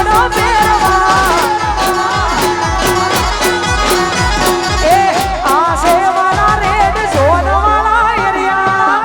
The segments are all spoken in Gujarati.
સોનો પહેરવા એ આ છે મારા રેડ ઝોન વાળા એરિયા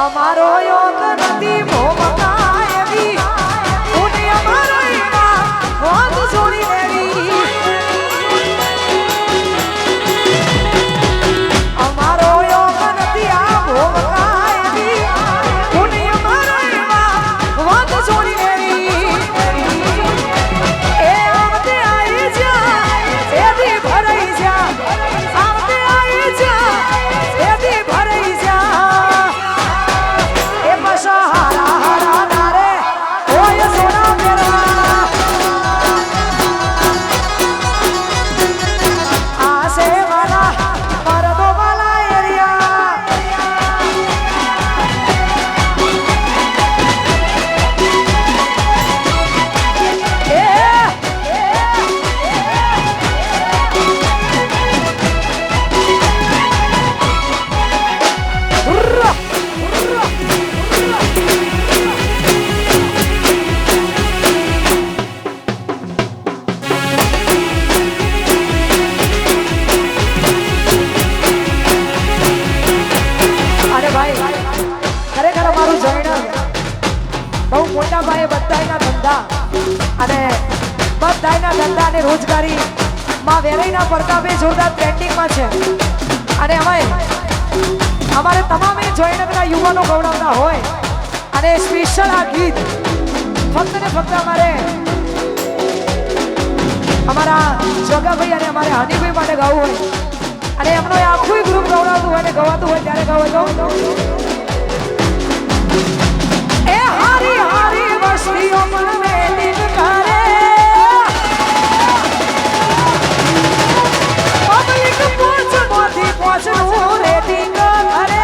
અમારો યોગ નથી ભોમકા એવી ઉને અમારો ઈમાં વાત છોડી દેવી અમારો યોગ નથી આ ભોમકા એવી ઉને અમારો ઈમાં વાત છોડી દેવી એ આવતે આવી જા એથી ભરાઈ જા આવતે આવી જા એથી ભરાઈ જા सहारा हरा नारे ओए सोना मेरा आसे वाला मर्दों वाला एरिया ખરેખર અમારું જૈન બહુ મોટા ભાઈ બધાયના ધંધા અને બધાયના ધંધા અને રોજગારી માં વેરાઈના પ્રતાપે જોરદાર ટ્રેન્ડિંગમાં છે અને અમારે તમામે જૈનના યુવાનો ગૌરવના હોય અને સ્પેશિયલ આ ગીત ફક્ત ને ફક્ત અમારા જોગાભાઈ અને અમારે હનીભાઈ માટે ગાવું હોય અને એમનો આખું ગ્રુપ ગૌરવતું હોય ને ગવાતું હોય ત્યારે ગાવ એ હારી હારી વસ્તીઓ પણ વેલિંગ કરે પબ્લિક પોચમાંથી પોચનું રેટિંગ કરે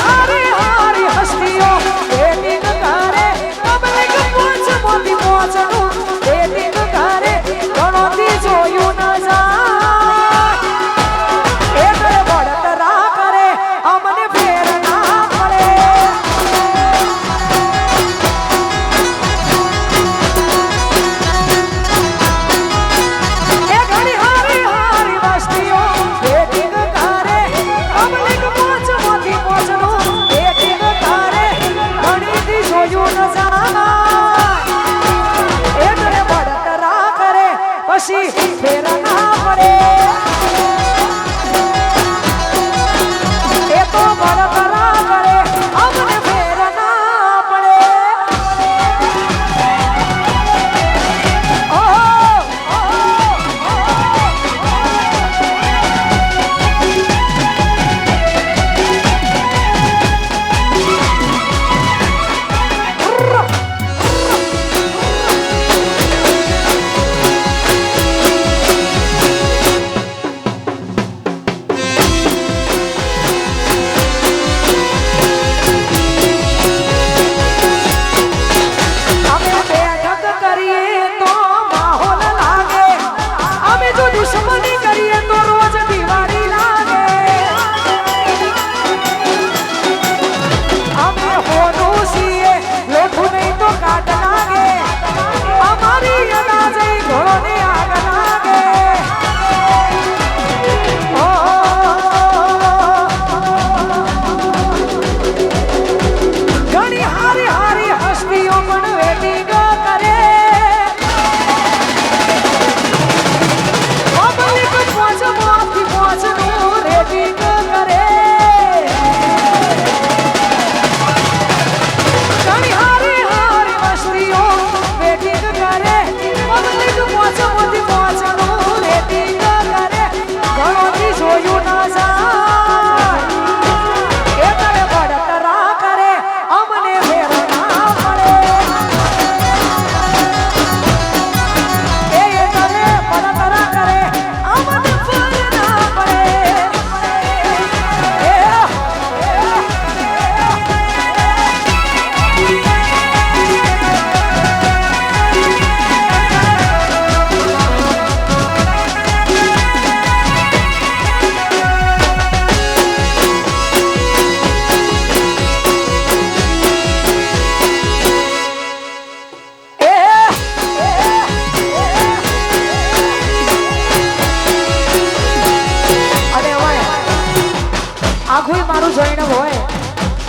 હારી હારી હસ્તીઓ રેટિંગ કરે પબ્લિક પોચમાંથી પોચનું રેટિંગ કરે ગણોથી જોયું ન જાય એ કરે બળતરા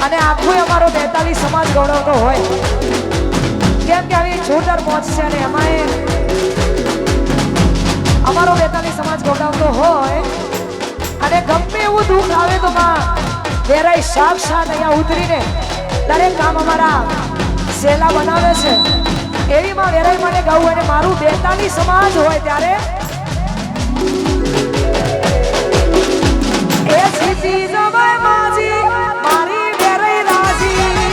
અને આખું અમારો 42 સમાજ ગૌરવતો હોય કેમ કે આવી જોરદાર મોજ છે અને એમાં અમારો 42 સમાજ ગૌરવતો હોય અને ગમે એવું દુઃખ આવે તો માં વેરાઈ સાક્ષાત અહીંયા ઉતરીને દરેક કામ અમારા સેલા બનાવે છે એવી માં વેરાઈ મને ગાવું અને મારું 42 સમાજ હોય ત્યારે એ સીધી જવાય માજી મારી વેરાઈ રાજી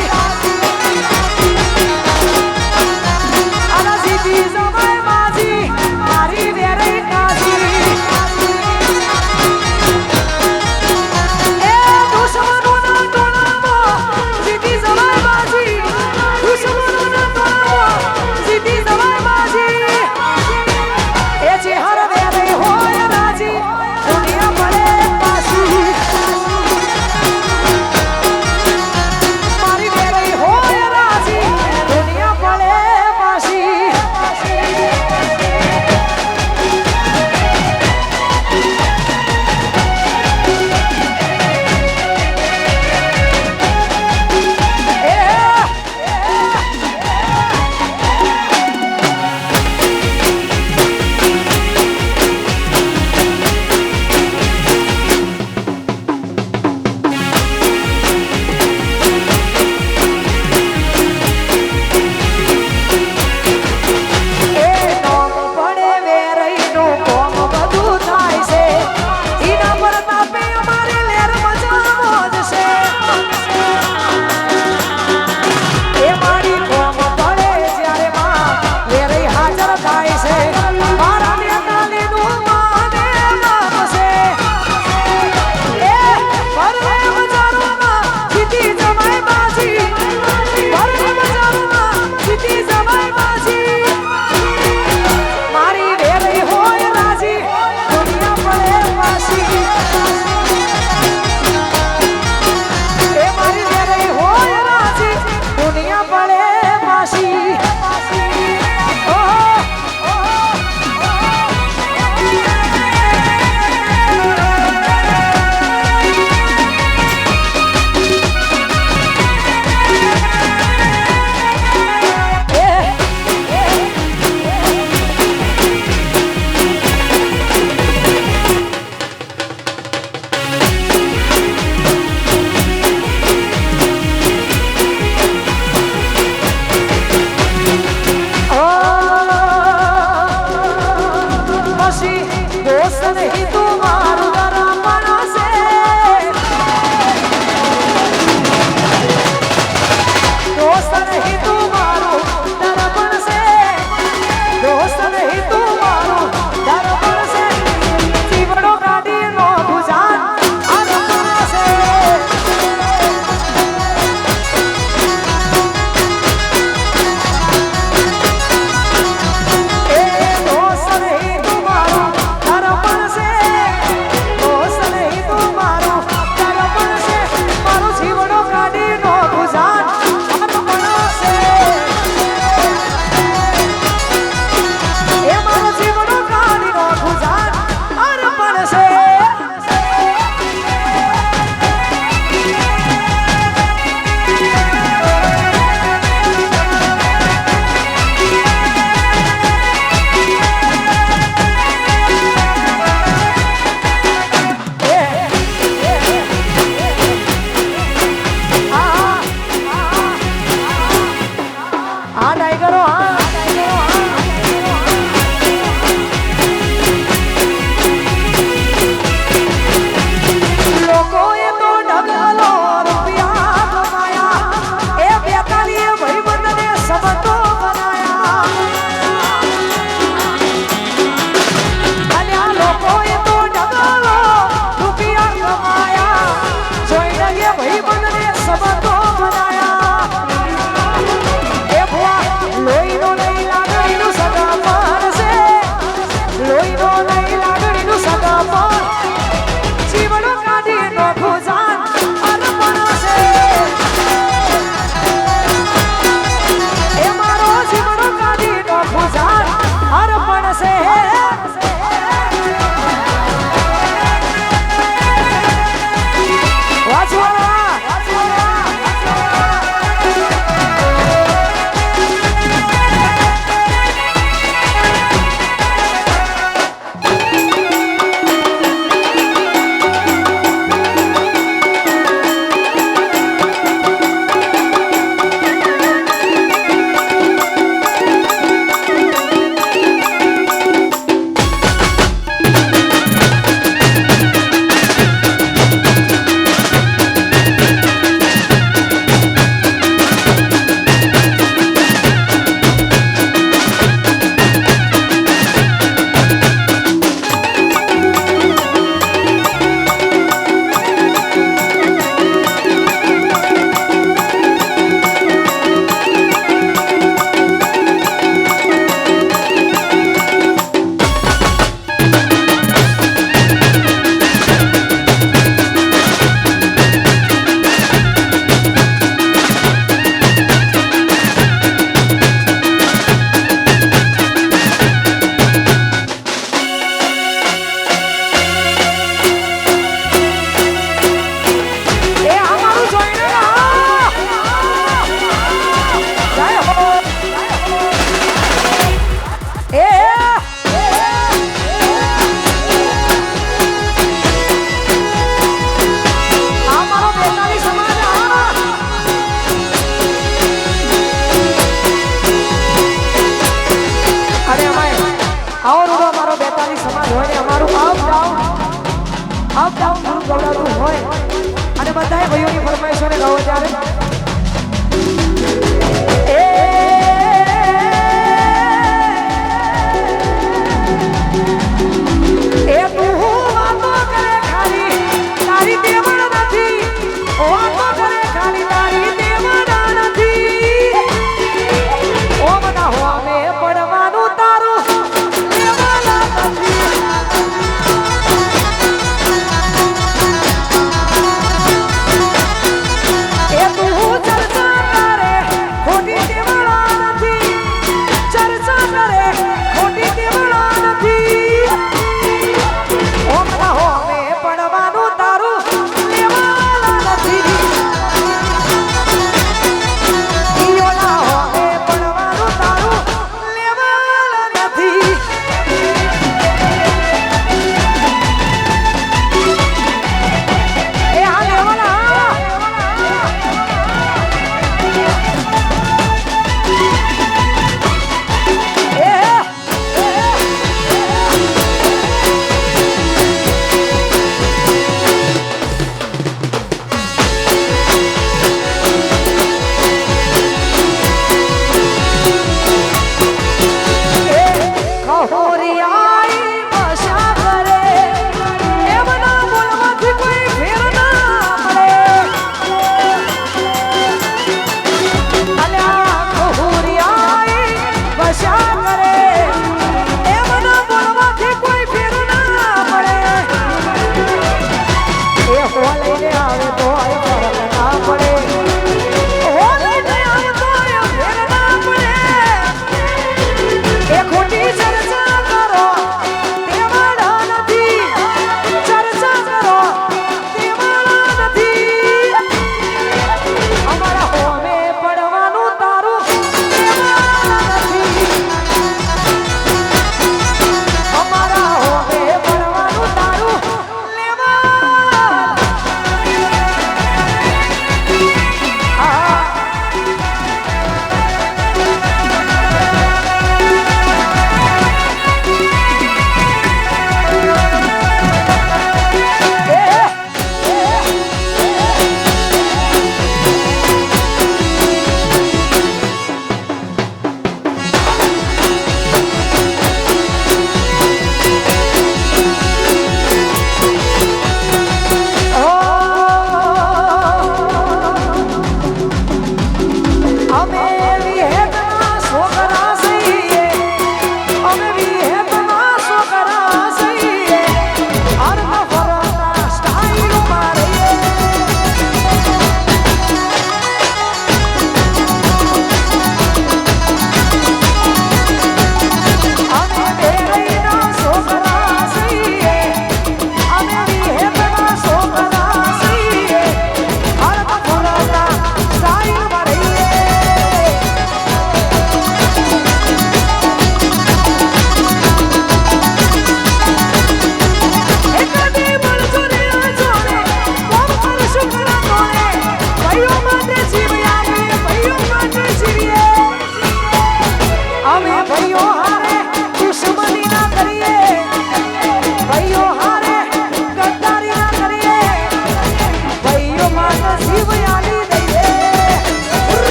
આના સીધી જવાય માજી મારી વેરાઈ રાજી એ દુશ્મનોના ટોળામાં સીધી જવાય માજી દુશ્મનોના ટોળામાં સીધી જવાય માજી એ ચહેરા વેરાઈ હોય રાજી દુનિયા મળે પાછી કહો ત્યારે એ તું વાતો કરે ખાલી તારી દેવણ નથી વાતો કરે ખાલી તારી દેવણ નથી ઓ બધા હોમે પડવાનું તારું દેવાલા નથી એ તું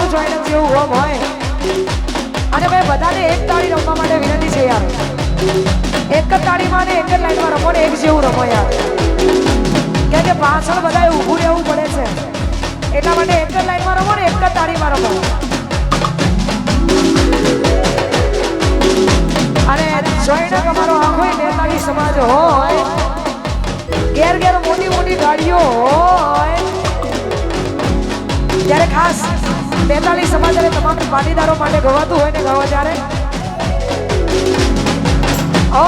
જોઈને જેવું હોમ હોય અને ભાઈ બધાને એક તાળી રમવા માટે વિનંતી છે યાર એક જ તાળીમાં ને એક જ લાઈનમાં રમો ને એક જેવું રમો યાર કેમ કે પાછળ બધાએ ઊભું રહેવું પડે છે એટલા માટે એક જ લાઈનમાં રમો ને એક જ તાળીમાં રમો અને જોઈને તમારો આખો નેતાજી સમાજ હોય ઘેર ઘેર મોટી મોટી ગાડીઓ હોય ત્યારે ખાસ 43 સમાજ અને તમામ પાટીદારો માટે ગવાતું હોય ને ગાવા ત્યારે ઓ